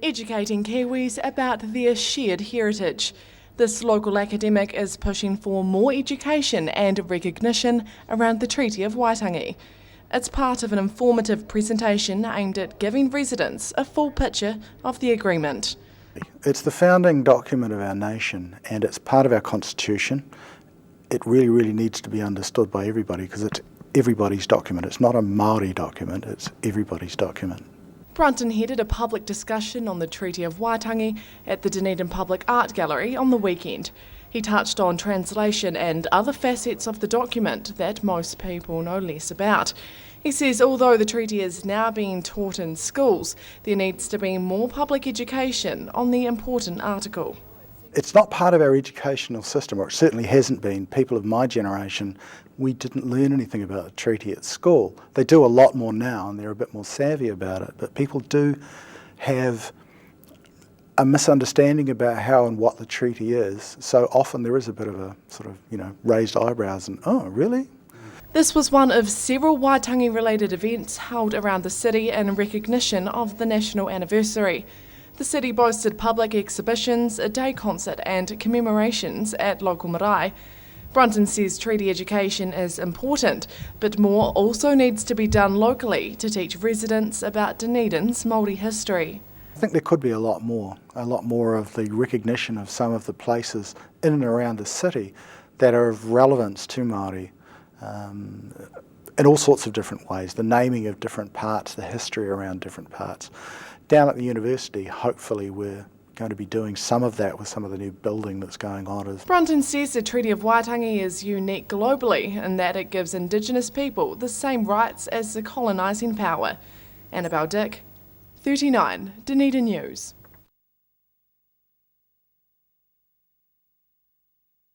Educating Kiwis about their shared heritage. This local academic is pushing for more education and recognition around the Treaty of Waitangi. It's part of an informative presentation aimed at giving residents a full picture of the agreement. It's the founding document of our nation and it's part of our constitution. It really needs to be understood by everybody because it's everybody's document. It's not a Māori document, it's everybody's document. Brunton headed a public discussion on the Treaty of Waitangi at the Dunedin Public Art Gallery on the weekend. He touched on translation and other facets of the document that most people know less about. He says although the treaty is now being taught in schools, there needs to be more public education on the important article. It's not part of our educational system, or it certainly hasn't been. People of my generation, we didn't learn anything about the treaty at school. They do a lot more now and they're a bit more savvy about it, but people do have a misunderstanding about how and what the treaty is. So often there is a bit of a sort of, raised eyebrows and, oh, really? This was one of several Waitangi-related events held around the city in recognition of the national anniversary. The city boasted public exhibitions, a day concert and commemorations at local marae. Brunton says treaty education is important, but more also needs to be done locally to teach residents about Dunedin's Māori history. I think there could be a lot more of the recognition of some of the places in and around the city that are of relevance to Māori. In all sorts of different ways, the naming of different parts, the history around different parts. Down at the university, hopefully we're going to be doing some of that with some of the new building that's going on. Brunton says the Treaty of Waitangi is unique globally in that it gives Indigenous people the same rights as the colonising power. Annabelle Dick, 39, Dunedin News.